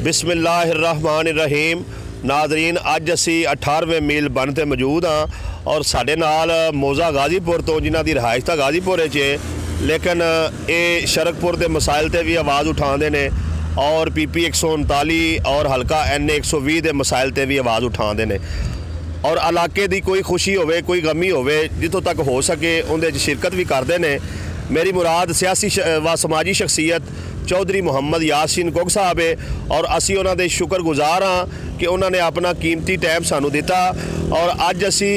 बिस्मिल्लाहिर्रहमानिर्रहीम। नाज़रीन, अज असी 18वें मील बन ते मौजूद हाँ और साडे नाल मौजा गाजीपुर तो जिन्हां दी रिहाइश तां गाजीपुर च, लेकिन ये शरकपुर के मसाइल ते भी आवाज़ उठाते हैं और PP 139 और हल्का NA 120 के मसाइल ते भी आवाज़ उठाते हैं और इलाके की कोई खुशी होवे कोई गमी होवे जितों तक हो सके उनके शिरकत भी करते हैं। मेरी मुराद सियासी व समाजी शख्सियत चौधरी محمد یسین कोक साहब है और असी उन्होंने शुक्रगुजार हाँ कि उन्होंने अपना कीमती टाइम सानू दिता और अज असी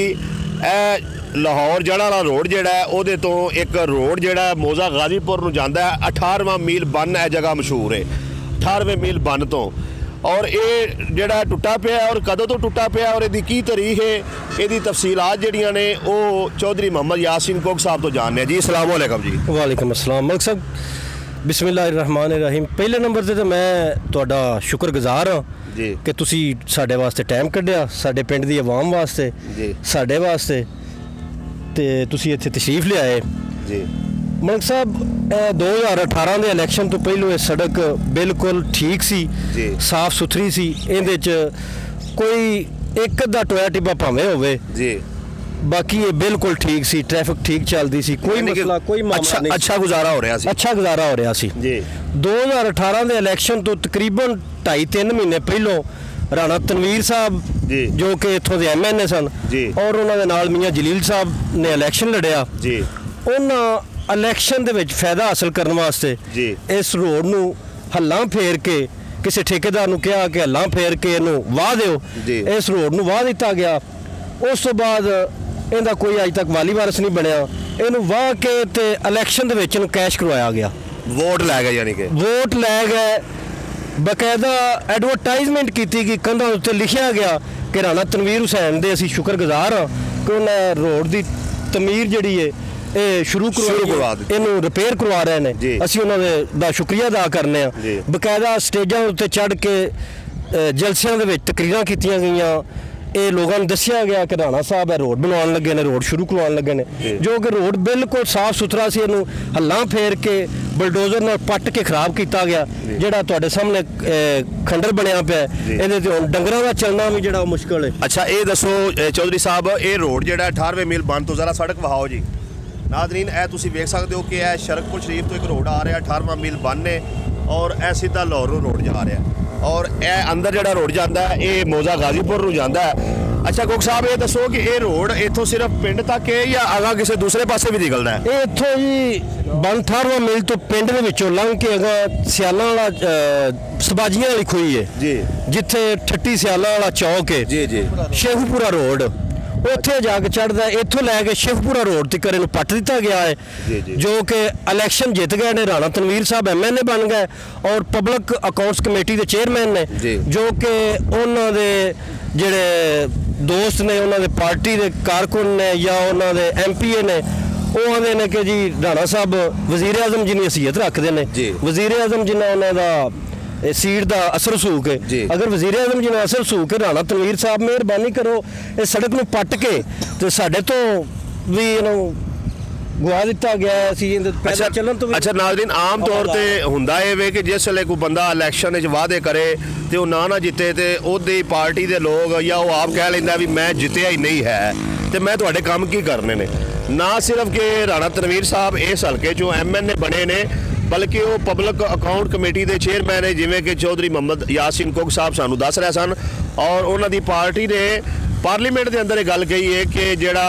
लाहौर जड़ा वाला रोड जोड़ा है वो तो एक रोड जोड़ा मौजा गाजीपुर नूं जांदा है। 18वां मील बन है जगह मशहूर है 18वें मील बन तो और ये जोड़ा टुटा पिया और कदों तो टुटा पिया और इसकी तारीख है ये तफसीलात जड़ियाँ ने वो चौधरी محمد یسین कोक साहब तो जानने। जी अस्सलाम वालेकुम। जी वालेकुम अस्सलाम। मलिक साहब बिस्मिल्लाहिर्रहमानिर्रहीम। पहले नंबर से तो मैं तुहाडा शुक्रगुजार हाँ कि तुसी साडे वास्ते टाइम कढ़िया, साडे पिंड दी आवाम वास्ते, साडे वास्ते ते तुसी इत्थे तशरीफ ले आए। जी मलिक साहब 2018 के इलैक्शन तो पहलों ये सड़क बिल्कुल ठीक सी, साफ सुथरी सी, इहदे च कोई एक अद्धा टोया टिब्बा भावें होवे जी, बाकी ये बिल्कुल ठीक सी, ट्रैफिक ठीक चलती सी, कोई मसला कोई मामला नहीं, अच्छा गुजारा हो रहा सी, अच्छा गुजारा हो रहा सी जी। 2018 के इलैक्शन तो तकरीबन 2.5-3 महीने पहलों राना तनवीर साहब जो कि इत्थों के MNA सन और उन्होंने नाल मियाँ जलील साहब ने इलैक्शन लड़िया जी। उन्होंने इलैक्शन दे विच फायदा हासिल करने वास्ते इस रोड नूं हल्लां फेर के किसी ठेकेदार नूं कहा कि हल्लां फेर के इहनूं वाह दिओ, इस रोड नूं वाह दिता गया। उस तो बाद इहदा कोई अज तक वाली वारस नहीं बनया, इहनूं वाह के ते इलैक्शन दे विच कैश करवाया गया, वोट लै गए, यानी कि वोट लै गए। बकायदा एडवरटाइजमेंट की गई, कंधां उत्ते लिखिया गया कि राना तनवीर हुसैन दे असीं शुक्रगुजार हाँ कि उन्हें रोड की तमीर जिहड़ी है ये शुरू करवा इनू रिपेयर करवा रहे हैं, असीं उन्होंने दा शुक्रिया अदा करने। बकायदा स्टेजां उत्ते चढ़ के जलसियां दे विच तकरीरां कीतियां गईयां, ये लोगों ने दसिया गया कि राणा साहब है रोड बनवाने लगे ने, रोड शुरू करवाने लगे ने, जो कि रोड बिल्कुल साफ सुथरा सी, इनू हल्लां फेर के बुलडोजर नाल पट के खराब किया गया, जिहड़ा तुहाडे सामने खंडर बनया पिया इहदे ते हुण डंगरां दा चलना भी जिहड़ा मुश्किल है। अच्छा ये दसो चौधरी साहब, ये रोड जिहड़ा 18वें मील बन तो जरा सड़क वहाओ जी। नाज़रीन ए तुसीं वेख सकदे हो कि यह शरकपुर शरीफ तो एक रोड आ रहा 18वां मील बन ने और ए सीधा लाहौर रोड जा रहा है और ए अंदर जो रोड जाता है ये मौजा गाजीपुर नूं जाता है। अच्छा कोक साहब ये दसो कि ये रोड इत्थों सिर्फ पिंड तक है या आगा किसी दूसरे पासे भी निकलता है? ये इत्थों जी 18वां मील तो पिंड दे विचों लंघ के अगा सियालां वाला सबाजियां वाली खुई है जी, जिथे ठट्टी सियालां वाला चौक है जी जी, शेखपुरा रोड उत्थे जाके चढ़ता है, इत्थों लैके शेखपुरा रोड तक इनू पट दिता गया है जी जी। जो कि इलैक्शन जित गए ने, राना तनवीर साहब MNA बन गए और पब्लिक अकाउंट्स कमेटी के चेयरमैन ने, जो कि उन्होंने जिहड़े दोस्त ने उन्होंने पार्टी के कारकुन ने या उन्होंने MPA ने वो आते हैं कि जी राना साहब वजीर आजम जी की हैसियत रखते हैं, वजीर आजम जिन्हें उन्होंने सीट का असर सूक है, अगर वजीर आजम जी ने असर सूक है राना तनवीर साहब मेहरबानी करो इस सड़क में पट के तो साढ़े तो भी गुआ दिता गया है चलन तो। अच्छा नाज़रीन, आम तौर पर हुंदा है कि जिस वेले कोई बंदा इलैक्शन वादे करे तो ना जिते तो उहदी पार्टी के लोग या वो आप कह लेंदा भी मैं जितया ही नहीं है तो मैं तुहाडे काम की करने ने। ना सिर्फ कि राना तनवीर साहब इस हल्के चों MNA बने ने बल्कि वो पब्लिक अकाउंट कमेटी के चेयरमैन है जिमें कि चौधरी محمد یسین कोक साहब सानू दस रहे सन और उन्होंने पार्टी ने पार्लीमेंट के अंदर गल कही है कि जिहड़ा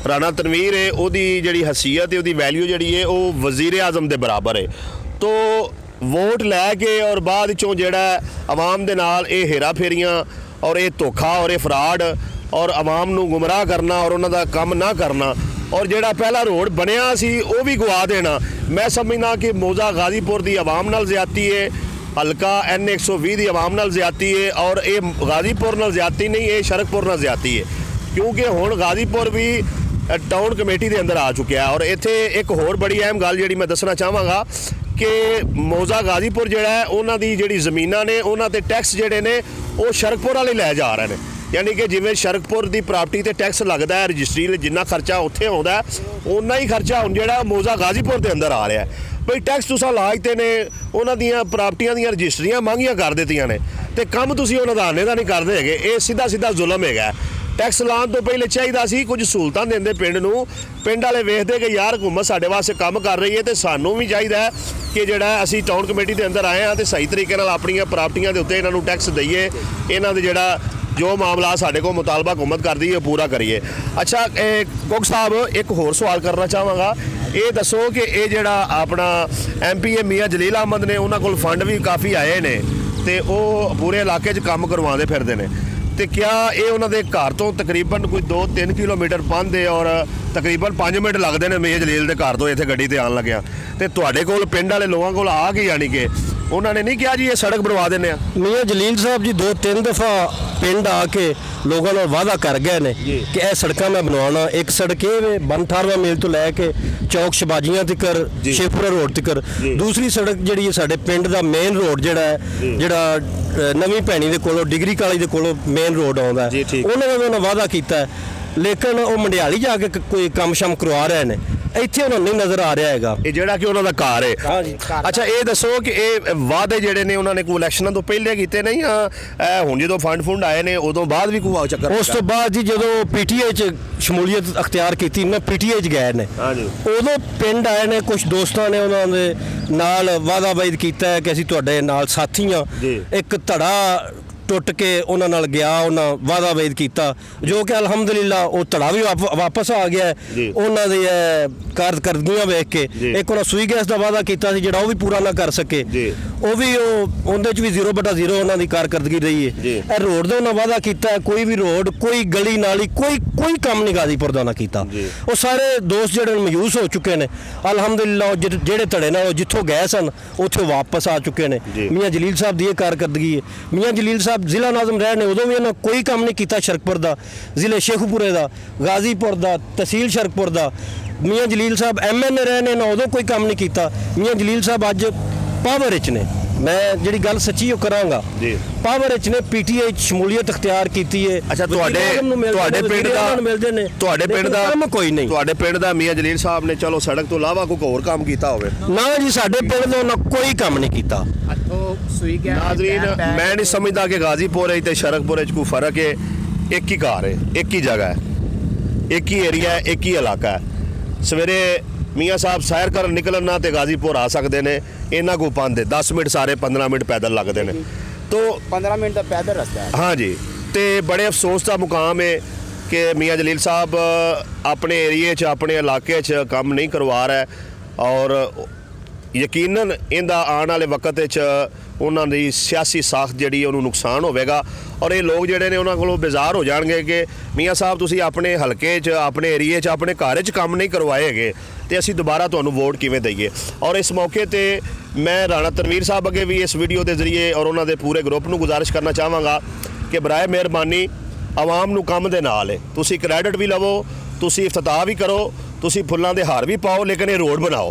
राना तनवीर है उसकी जिहड़ी हैसियत है, उसकी वैल्यू जिहड़ी है वो वजीर आजम के बराबर है। तो वोट लैके और बाद चों जिहड़ा आवाम दे नाल ये हेरा फेरियां और ये धोखा और ये फ्रॉड और आवाम नूं गुमराह करना और उन्हां दा काम ना करना और जिहड़ा पहला रोड बनया सी वो भी गवा देना, मैं समझना कि मौजा गाजीपुर की आवाम नाल ज़्यादती है, हल्का NA 120 की आवाम नाल ज़्यादती है और ये गाजीपुर नाल ज़्यादती नहीं, ये शरकपुर नाल ज़्यादती है क्योंकि हुण गाजीपुर भी टाउन कमेटी के अंदर आ चुका है। और इत्थे एक होर बड़ी अहम गल जिहड़ी मैं दसना चाहांगा कि मौजा गाजीपुर जिहड़ा है उन्हां दी जिहड़ी ज़मीनां ने उन्हां ते टैक्स जिहड़े ने वो शरकपुर वाले लै जा रहे हैं, यानी कि जिवें शरकपुर की प्रॉपर्टी ते टैक्स लगता है रजिस्ट्री जिन्ना खर्चा उत्थे आउंदा है उन्ना ही खर्चा हुण जिहड़ा मौजा गाजीपुर के अंदर आ रहा है। ਬਈ ਟੈਕਸ ਤੁਸੀਂ ਲਾ ਦਿੱਤੇ ਨੇ, ਉਹਨਾਂ ਦੀਆਂ ਪ੍ਰਾਪਰਟੀਆਂ ਦੀਆਂ ਰਜਿਸਟਰੀਆਂ ਮੰਗੀਆਂ ਕਰ ਦਿੱਤੀਆਂ ਨੇ ਤੇ ਕੰਮ ਤੁਸੀਂ ਉਹਨਾਂ ਦਾ ਆਨੇ ਦਾ ਨਹੀਂ ਕਰਦੇ ਹੈਗੇ। ਇਹ ਸਿੱਧਾ ਸਿੱਧਾ ਜ਼ੁਲਮ ਹੈਗਾ। ਟੈਕਸ ਲਾਉਣ ਤੋਂ ਪਹਿਲੇ ਚਾਹੀਦਾ ਸੀ ਕੁਝ ਸਹੂਲਤਾਂ ਦਿੰਦੇ ਪਿੰਡ ਨੂੰ। ਪਿੰਡ ਵਾਲੇ ਵੇਖਦੇ ਕਿ ਯਾਰ ਹਕੂਮਤ ਸਾਡੇ ਵਾਸਤੇ ਕੰਮ ਕਰ ਰਹੀ ਹੈ ਤੇ ਸਾਨੂੰ ਵੀ ਚਾਹੀਦਾ ਕਿ ਜਿਹੜਾ ਅਸੀਂ ਟਾਊਨ ਕਮੇਟੀ ਦੇ ਅੰਦਰ ਆਏ ਹਾਂ ਤੇ ਸਹੀ ਤਰੀਕੇ ਨਾਲ ਆਪਣੀਆਂ ਪ੍ਰਾਪਰਟੀਆਂ ਦੇ ਉੱਤੇ ਇਹਨਾਂ ਨੂੰ ਟੈਕਸ ਦਈਏ, ਇਹਨਾਂ ਦੇ ਜਿਹੜਾ ਜੋ ਮਾਮਲਾ ਸਾਡੇ ਕੋਲ ਮੁਤਾਲਬਾ ਹਕੂਮਤ ਕਰਦੀ ਹੈ ਪੂਰਾ ਕਰੀਏ। ਅੱਛਾ ਕੁੱਕ ਸਾਹਿਬ, ਇੱਕ ਹੋਰ ਸਵਾਲ ਕਰਨਾ ਚਾਹਾਂਗਾ। ਇਹ ਦੱਸੋ ਕਿ ਇਹ ਜਿਹੜਾ ਆਪਣਾ MP ਮੀਆਂ ਜਲੀਲ ਅਹਿਮਦ ਨੇ, ਉਹਨਾਂ ਕੋਲ ਫੰਡ ਵੀ ਕਾਫੀ ਆਏ ਨੇ ਤੇ ਉਹ ਪੂਰੇ ਇਲਾਕੇ 'ਚ ਕੰਮ ਕਰਵਾਉਂਦੇ ਫਿਰਦੇ ਨੇ, ਤੇ ਕਿਆ ਇਹ ਉਹਨਾਂ ਦੇ ਘਰ ਤੋਂ ਤਕਰੀਬਨ ਕੋਈ 2-3 ਕਿਲੋਮੀਟਰ ਪਾਉਂਦੇ ਔਰ ਤਕਰੀਬਨ 5 ਮਿੰਟ ਲੱਗਦੇ ਨੇ ਮੀਆਂ ਜਲੀਲ ਦੇ ਘਰ ਤੋਂ ਇੱਥੇ ਗੱਡੀ ਤੇ ਆਉਣ ਲੱਗਿਆ, ਤੇ ਤੁਹਾਡੇ ਕੋਲ ਪਿੰਡ ਵਾਲੇ ਲੋਕਾਂ ਕੋਲ ਆ ਕੇ ਯਾਨੀ ਕਿ ਉਹਨਾਂ ਨੇ ਨਹੀਂ ਕਿਹਾ ਜੀ ਇਹ ਸੜਕ ਬਣਵਾ ਦਿੰਦੇ ਆ? ਮੀਆਂ ਜਲੀਲ ਸਾਹਿਬ ਜੀ 2-3 ਦਫਾ ਪਿੰਡ ਆ ਕੇ ਲੋਕਾਂ ਨਾਲ ਵਾਅਦਾ ਕਰ ਗਏ ਨੇ ਕਿ ਇਹ ਸੜਕਾਂ ਮੈਂ ਬਣਵਾਉਣਾ। ਇੱਕ ਸੜਕ ਇਹ ਬੰਠਾਰਵਾ ਮੇਲ ਤੋਂ ਲੈ ਕੇ ਚੌਕ ਸ਼ਬਾਜੀਆਂ ਤੱਕਰ ਸ਼ੇਖਪੁਰਾ ਰੋਡ ਤੱਕਰ, ਦੂਸਰੀ ਸੜਕ ਜਿਹੜੀ ਹੈ ਸਾਡੇ ਪਿੰਡ ਦਾ ਮੇਨ ਰੋਡ ਜਿਹੜਾ ਨਵੀਂ ਭੈਣੀ ਦੇ ਕੋਲੋਂ ਡਿਗਰੀ ਕਾਲਜ ਦੇ ਕੋਲੋਂ ਮੇਨ ਰੋਡ ਆਉਂਦਾ, ਉਹਨਾਂ ਨੇ ਵਾਅਦਾ ਕੀਤਾ, ਲੇਕਿਨ ਉਹ ਮੰਡਿਆਲੀ ਜਾ ਕੇ ਕੋਈ ਕੰਮ ਸ਼ਮ ਕਰਵਾ ਰਹੇ ਨੇ, ਇੱਥੇ ਉਹਨਾਂ ਨੂੰ ਨਹੀਂ ਨਜ਼ਰ ਆ ਰਿਹਾ ਹੈਗਾ। ਇਹ ਜਿਹੜਾ ਕਿ ਉਹਨਾਂ ਦਾ ਘਰ ਹੈ। ਅੱਛਾ ਇਹ ਦੱਸੋ ਕਿ ਇਹ ਵਾਅਦੇ ਜਿਹੜੇ ਨੇ ਉਹਨਾਂ ਨੇ ਕੋਈ ਇਲੈਕਸ਼ਨਾਂ ਤੋਂ ਪਹਿਲੇ ਕੀਤੇ ਨਹੀਂ ਜਾਂ ਹੁਣ ਜਦੋਂ ਫੰਡ ਆਏ ਨੇ ਉਦੋਂ ਬਾਅਦ ਵੀ ਕੋਈ ਚੱਕਰ? ਉਸ ਤੋਂ ਬਾਅਦ ਜੀ ਜਦੋਂ PTA 'ਚ ਸ਼ਮੂਲੀਅਤ ਅਖਤਿਆਰ ਕੀਤੀ, ਮੈਂ PTA 'ਚ ਗਏ ਨੇ, ਉਦੋਂ ਪਿੰਡ ਆਏ ਨੇ ਕੁਝ ਦੋਸਤਾਂ ਨੇ, ਉਹਨਾਂ ਦੇ ਨਾਲ ਵਾਅਦਾ-ਵਾਇਦ ਕੀਤਾ ਹੈ ਕਿ ਅਸੀਂ ਤੁਹਾਡੇ ਨਾਲ ਸਾਥੀ ਹਾਂ। ਇੱਕ ਧੜਾ ਟੁੱਟ ਕੇ ਉਹਨਾਂ ਨਾਲ ਗਿਆ, ਉਹਨਾਂ ਵਾਅਦਾ-ਵਾਇਦ ਕੀਤਾ, ਜੋ ਕਿ ਅਲਹਮਦੁਲਿਲਾ ਉਹ ਧੜਾ ਵੀ ਵਾਪਸ ਆ ਗਿਆ ਉਹਨਾਂ ਦੇ ਕਾਰਗਰਦਗੀਆਂ ਵੇਖ ਕੇ। ਇੱਕ ਉਹਨਾਂ ਸੂਈ ਗੈਸ ਦਾ ਵਾਅਦਾ ਕੀਤਾ ਸੀ ਜਿਹੜਾ ਉਹ ਵੀ ਪੂਰਾ ਨਾ ਕਰ ਸਕੇ, ਉਹ ਵੀ ਉਹਦੇ 'ਚ ਵੀ 0/0 ਉਹਨਾਂ ਦੀ ਕਾਰਗਰਦਗੀ ਰਹੀ ਹੈ। ਇਹ ਰੋਡ ਦਾ ਉਹਨਾਂ ਵਾਅਦਾ ਕੀਤਾ, ਕੋਈ ਵੀ ਰੋਡ, ਕੋਈ ਗਲੀ ਨਾਲੀ, ਕੋਈ ਕੰਮ ਨਹੀਂ ਗਾਜ਼ੀਪੁਰ ਦਾ ਉਹਨਾਂ ਕੀਤਾ। ਉਹ ਸਾਰੇ ਦੋਸਤ ਜਿਹੜੇ ਮਾਯੂਸ ਹੋ ਚੁੱਕੇ ਨੇ, ਅਲਹਮਦੁਲਿਲਾ ਜਿਹੜੇ ਧੜੇ ਨਾਲ ਜਿੱਥੋਂ ਗਏ ਸਨ ਉੱਥੇ ਵਾਪਸ ਆ ਚੁੱਕੇ ਨੇ। ਮੀਆਂ ਜਲੀਲ ਸਾਹਿਬ ਦੀ ਇਹ ਕਾਰਗਰਦਗੀ ਹੈ। ਮੀਆਂ ਜਲੀਲ ਸਾਹਿਬ ਜ਼ਿਲ੍ਹਾ ਨਾਜ਼ਮ ਰਹੇ ਨੇ, ਉਦੋਂ ਵੀ ਉਹਨਾਂ ਕੋਈ ਕੰਮ ਨਹੀਂ ਕੀਤਾ ਸ਼ਰਕਪੁਰ ਦਾ, ਜ਼ਿਲ੍ਹੇ ਸ਼ੇਖੂਪੁਰੇ ਦਾ, ਗਾਜ਼ੀਪੁਰ ਦਾ, ਤਹਿਸੀਲ ਸ਼ਰਕਪੁਰ ਦਾ। ਮੀਆਂ ਜਲੀਲ ਸਾਹਿਬ MNA ਰਹੇ ਨੇ, ਨਾ ਉਦੋਂ ਕੋਈ ਕੰਮ ਨਹੀਂ ਕੀਤਾ। ਮੀਆਂ ਜਲੀਲ ਸਾਹਿਬ ਅੱਜ ਪਾਵਰ ਵਿੱਚ ਨੇ, ਮੈਂ ਜਿਹੜੀ ਗੱਲ ਸੱਚੀ ਉਹ ਕਰਾਂਗਾ, ਪਾਵਰ ਵਿੱਚ ਨੇ, PTA 'ਚ ਸ਼ਮੂਲੀਅਤ ਅਖਤਿਆਰ ਕੀਤੀ ਹੈ। ਅੱਛਾ ਤੁਹਾਡੇ ਪਿੰਡ ਦਾ ਮੀਆਂ ਜਲੀਲ ਸਾਹਿਬ ਨੇ ਚਲੋ ਸੜਕ ਤੋਂ ਇਲਾਵਾ ਕੋਈ ਹੋਰ ਕੰਮ ਕੀਤਾ ਹੋਵੇ? ਨਾ ਜੀ, ਸਾਡੇ ਪਿੰਡ ਦਾ ਉਹਨਾਂ ਕੋਈ ਕੰਮ ਨਹੀਂ ਕੀਤਾ। ਨਾਜ਼ਰੀਨ, ਮੈਂ ਨਹੀਂ ਸਮਝਦਾ ਕਿ ਗਾਜ਼ੀਪੁਰ ਤੇ ਸ਼ਰਕਪੁਰ 'ਚ ਕੋਈ ਫਰਕ ਹੈ। ਇੱਕ ਹੀ ਘਰ ਹੈ, ਇੱਕ ਹੀ ਜਗ੍ਹਾ ਹੈ, ਇੱਕ ਹੀ ਏਰੀਆ ਹੈ, ਇੱਕ ਹੀ ਇਲਾਕਾ ਹੈ। ਸਵੇਰੇ ਮੀਆਂ ਸਾਹਿਬ ਸੈਰ ਕਰਨ ਨਿਕਲਣਾ ਤੇ ਗਾਜ਼ੀਪੁਰ ਆ ਸਕਦੇ ਨੇ, ਇਹਨਾਂ ਕੋ ਪਾਉਂਦੇ 10 ਮਿੰਟ ਸਾਰੇ 15 ਮਿੰਟ ਪੈਦਲ ਲੱਗਦੇ ਨੇ, तो 15 मिनट का पैदल रास्ता है। हाँ जी, तो बड़े अफसोस का मुकाम है कि मियाँ जलील साहब अपने एरिए च अपने इलाके च काम नहीं करवा रहा है और यकीनन इनका आने वाले वक्त उन्होंने सियासी साख्त जी उन्होंने नुकसान होगा और ये लोग जोड़े ने उन्होंने को बेजार हो जाएंगे कि मियाँ साहब तुसी अपने हल्के च अपने एरिए च अपने घर च काम नहीं करवाए गए तो असी दोबारा तुहानू वोट किवें दईए। और इस मौके पर मैं राना तनवीर साहब अगे भी इस वीडियो के जरिए और उन्होंने पूरे ग्रुप नू गुजारिश करना चाहांगा कि बराए मेहरबानी आवाम नू काम दे नाल तुसी क्रेडिट भी लवो, तुसी इफ्तिताह भी करो, तुसी फुल्लां दे हार भी पाओ, लेकिन ये रोड बनाओ।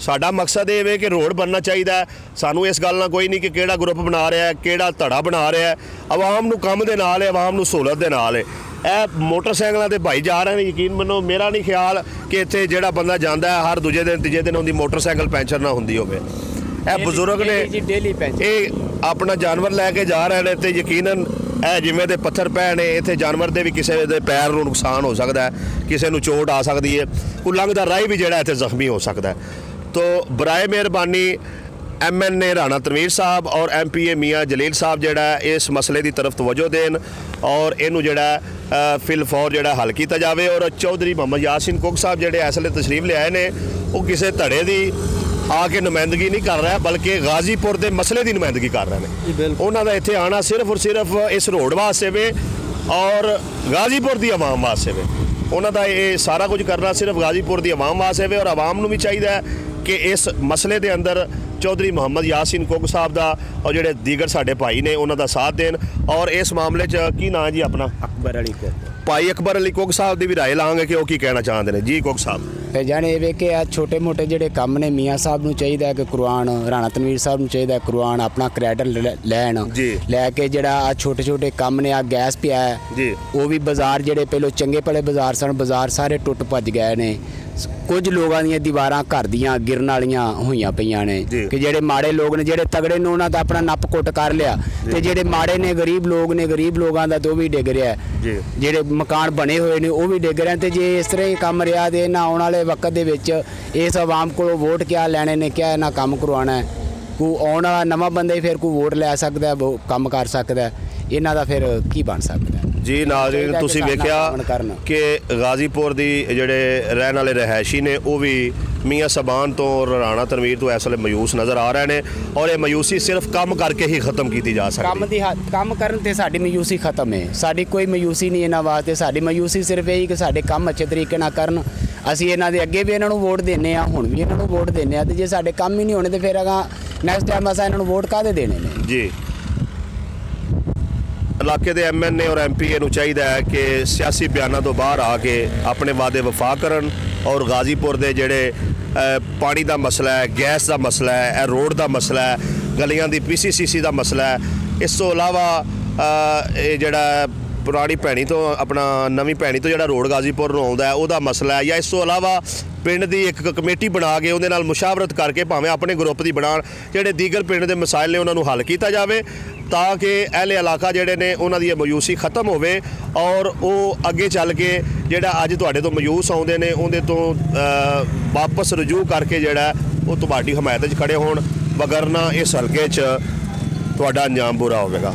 साडा मकसद ये है कि रोड बनना चाहिए। सानू इस गल नाल कोई नहीं कि केड़ा ग्रुप बना रहा है, केड़ा धड़ा बना रहा है। आवाम नू काम दे नाल है, आवाम नू सहूलत दे नाल है। मोटरसाइकिलों के भाई जा रहे हैं, यकीन मनो मेरा नहीं ख्याल कि इत्थे जिहड़ा बंदा जांदा है हर दूजे दिन तीजे दिन उनकी मोटरसाइकिल पेंचर ना हुंदी होवे। बुजुर्ग ने ये अपना जानवर लैके जा रहे हैं तो यकीनन जिमें दे पत्थर पै ने इत्थे जानवर दे भी किसी दे पैर नूं नुकसान हो सकता है, किसी नूं चोट आ सकती है, कोई लंघदा राही भी जिहड़ा इत्थे जख्मी हो सकता है। तो बराए मेहरबानी MNA राना तनवीर साहब और MPA मियाँ जलील साहब जिहड़ा इस मसले की तरफ तवज्जो देन और इनू जिहड़ा फिल फौर जिहड़ा हल किया जाए। और चौधरी मोहम्मद यासिन कुक साहब जिहड़े इस वेले तशरीफ लिआए ने वो किसी धड़े की आके नुमाइंदगी नहीं कर रहा बल्कि गाजीपुर के मसले की नुमाइंदगी कर रहे हैं। उन्होंने इत्थे आना सिर्फ और सिर्फ इस रोड वास्ते वे और गाजीपुर की आवाम वास्ते वे। उन्होंने ये सारा कुछ करना सिर्फ गाजीपुर की आवाम वास्ते वे और आवाम नूं भी चाहिए कि इस मसले के अंदर ਚੌਧਰੀ ਮੁਹੰਮਦ ਯਾਸੀਨ ਕੁੱਗ ਸਾਹਿਬ ਦਾ ਔਰ ਜਿਹੜੇ ਦੀਗਰ ਸਾਡੇ ਭਾਈ ਨੇ ਉਹਨਾਂ ਦਾ ਸਾਥ ਦੇਣ। ਔਰ ਇਸ ਮਾਮਲੇ 'ਚ ਕੀ ਨਾਂ ਜੀ ਆਪਣਾ? ਅਕਬਰ ਅਲੀ ਕੁੱਗ। ਭਾਈ ਅਕਬਰ ਅਲੀ ਕੁੱਗ ਸਾਹਿਬ ਦੀ ਵੀ ਰਾਏ ਲਾਂਗੇ ਕਿ ਉਹ ਕੀ ਕਹਿਣਾ ਚਾਹੁੰਦੇ ਨੇ। ਜੀ ਕੁੱਗ ਸਾਹਿਬ, ਤੇ ਜਾਣੇ ਇਹ ਵੇ ਕਿ ਆ ਛੋਟੇ ਮੋਟੇ ਜਿਹੜੇ ਕੰਮ ਨੇ ਮੀਆਂ ਸਾਹਿਬ ਨੂੰ ਚਾਹੀਦਾ ਕਿ ਕੁਰਆਨ, ਰਾਣਾ ਤਨਵੀਰ ਸਾਹਿਬ ਨੂੰ ਚਾਹੀਦਾ ਕੁਰਆਨ ਆਪਣਾ ਕ੍ਰੈਡਿਟ ਲੈਣ ਲੈ ਕੇ ਜਿਹੜਾ ਆ ਛੋਟੇ ਛੋਟੇ ਕੰਮ ਨੇ। ਆ ਗੈਸ ਪਿਆ ਹੈ ਜੀ, ਉਹ ਵੀ ਬਾਜ਼ਾਰ ਜਿਹੜੇ ਪਹਿਲੋਂ ਚੰਗੇ ਭਲੇ ਬਾਜ਼ਾਰ ਸਨ, ਬਾਜ਼ਾਰ ਸਾਰੇ ਟੁੱਟ ਭੱਜ ਗਏ ਨੇ। ਕੁਝ ਲੋਕਾਂ ਦੀਆਂ ਦੀਵਾਰਾਂ ਘਰ ਦੀਆਂ ਗਿਰਨ ਵਾਲੀਆਂ ਹੋਈਆਂ ਪਈਆਂ ਨੇ ਕਿ ਜਿਹੜੇ ਮਾੜੇ ਲੋਕ ਨੇ, ਜਿਹੜੇ ਤਗੜੇ ਨੇ ਉਹਨਾਂ ਦਾ ਆਪਣਾ ਨੱਪ ਕੁੱਟ ਕਰ ਲਿਆ, ਤੇ ਜਿਹੜੇ ਮਾੜੇ ਨੇ ਗਰੀਬ ਲੋਕ ਨੇ, ਗਰੀਬ ਲੋਕਾਂ ਦਾ ਤਾਂ ਉਹ ਵੀ ਡਿੱਗ ਰਿਹਾ। ਜਿਹੜੇ ਮਕਾਨ ਬਣੇ ਹੋਏ ਨੇ ਉਹ ਵੀ ਡਿੱਗ ਰਹੇ। ਤੇ ਜੇ ਇਸ ਤਰ੍ਹਾਂ ਹੀ ਕੰਮ ਰਿਹਾ ਤੇ ਇਹਨਾਂ ਆਉਣ ਵਾਲੇ ਵਕਤ ਦੇ ਵਿੱਚ ਇਸ ਆਵਾਮ ਕੋਲੋਂ ਵੋਟ ਕਿਆ ਲੈਣੇ ਨੇ, ਕਿਆ ਇਹਨਾਂ ਕੰਮ ਕਰਵਾਉਣਾ। ਕੋਈ ਆਉਣ ਵਾਲਾ ਨਵਾਂ ਬੰਦਾ ਹੀ ਫਿਰ ਕੋਈ ਵੋਟ ਲੈ ਸਕਦਾ, ਕੰਮ ਕਰ ਸਕਦਾ। ਇਹਨਾਂ ਦਾ ਫਿਰ ਕੀ ਬਣ ਸਕਦਾ। ਜੀ ਨਾਜ਼ਰੀਨ, ਤੁਸੀਂ ਵੇਖਿਆ ਕਿ ਗਾਜ਼ੀਪੁਰ ਦੀ ਜਿਹੜੇ ਰਹਿਣ ਵਾਲੇ ਰਿਹਾਇਸ਼ੀ ਨੇ ਉਹ ਵੀ ਮੀਆਂ ਸਬਾਨ ਤੋਂ ਰਾਣਾ ਤਨਵੀਰ ਤੋਂ ਇਸ ਵੇਲੇ ਮਾਯੂਸ ਨਜ਼ਰ ਆ ਰਹੇ ਨੇ। ਔਰ ਇਹ ਮਾਯੂਸੀ ਸਿਰਫ ਕੰਮ ਕਰਕੇ ਹੀ ਖਤਮ ਕੀਤੀ ਜਾ ਸਕਦੀ। ਕੰਮ ਕਰਨ ਤੇ ਸਾਡੀ ਮਾਯੂਸੀ ਖਤਮ ਹੈ। ਸਾਡੀ ਕੋਈ ਮਾਯੂਸੀ ਨਹੀਂ ਇਹਨਾਂ ਵਾਸਤੇ। ਸਾਡੀ ਮਾਯੂਸੀ ਸਿਰਫ ਇਹੀ ਕਿ ਸਾਡੇ ਕੰਮ ਅੱਛੇ ਤਰੀਕੇ ਨਾਲ ਕਰਨ। ਅਸੀਂ ਇਹਨਾਂ ਦੇ ਅੱਗੇ ਵੀ ਇਹਨਾਂ ਨੂੰ ਵੋਟ ਦਿੰਦੇ ਹਾਂ, ਹੁਣ ਵੀ ਇਹਨਾਂ ਨੂੰ ਵੋਟ ਦਿੰਦੇ ਹਾਂ। ਤੇ ਜੇ ਸਾਡੇ ਕੰਮ ਹੀ ਨਹੀਂ ਹੋਣੇ ਤੇ ਫਿਰ ਅਗਾਂ ਨੈਕਸਟ ਟਾਈਮ ਅਸੀਂ ਇਹਨਾਂ ਨੂੰ ਵੋਟ ਕਾਹਦੇ ਦੇਣੇ ਨੇ ਜੀ। ਇਲਾਕੇ ਦੇ MNA ਔਰ MP ਨੂੰ ਚਾਹੀਦਾ ਹੈ ਕਿ ਸਿਆਸੀ ਬਿਆਨਾਂ ਤੋਂ ਬਾਹਰ ਆ ਕੇ ਆਪਣੇ ਵਾਅਦੇ ਵਫਾ ਕਰਨ। ਔਰ ਗਾਜ਼ੀਪੁਰ ਦੇ ਜਿਹੜੇ ਪਾਣੀ ਦਾ ਮਸਲਾ ਹੈ, ਗੈਸ ਦਾ ਮਸਲਾ ਹੈ, ਇਹ ਰੋਡ ਦਾ ਮਸਲਾ ਹੈ, ਗਲੀਆਂ ਦੀ PCCC ਦਾ ਮਸਲਾ ਹੈ। ਇਸ ਤੋਂ ਇਲਾਵਾ ਇਹ ਜਿਹੜਾ ਪੁਰਾਣੀ ਭੈਣੀ ਤੋਂ ਆਪਣਾ ਨਵੀਂ ਭੈਣੀ ਤੋਂ ਜਿਹੜਾ ਰੋਡ ਗਾਜ਼ੀਪੁਰ ਨੂੰ ਆਉਂਦਾ ਹੈ ਉਹਦਾ ਮਸਲਾ ਹੈ। ਜਾਂ ਇਸ ਤੋਂ ਇਲਾਵਾ ਪਿੰਡ ਦੀ ਇੱਕ ਕਮੇਟੀ ਬਣਾ ਕੇ ਉਹਦੇ ਨਾਲ ਮੁਸ਼ਾਵਰਤ ਕਰਕੇ ਭਾਵੇਂ ਆਪਣੇ ਗਰੁੱਪ ਦੀ ਬਣਾਉਣ, ਜਿਹੜੇ ਦੀਗਰ ਪਿੰਡ ਦੇ ਮਸਾਇਲ ਨੇ ਉਹਨਾਂ ਨੂੰ ਹੱਲ ਕੀਤਾ ਜਾਵੇ ਤਾਂ ਕਿ ਅਹਿਲੇ ਇਲਾਕਾ ਜਿਹੜੇ ਨੇ ਉਹਨਾਂ ਦੀ ਮਾਯੂਸੀ ਖਤਮ ਹੋਵੇ। ਔਰ ਉਹ ਅੱਗੇ ਚੱਲ ਕੇ ਜਿਹੜਾ ਅੱਜ ਤੁਹਾਡੇ ਤੋਂ ਮਾਯੂਸ ਆਉਂਦੇ ਨੇ ਉਹਦੇ ਤੋਂ ਵਾਪਸ ਰਜੂਅ ਕਰਕੇ ਜਿਹੜਾ ਉਹ ਤੁਹਾਡੀ ਹਮਾਇਤ 'ਚ ਖੜੇ ਹੋਣ, ਵਗਰਨਾ ਇਸ ਹਲਕੇ 'ਚ ਤੁਹਾਡਾ ਅੰਜਾਮ ਬੁਰਾ ਹੋਵੇਗਾ।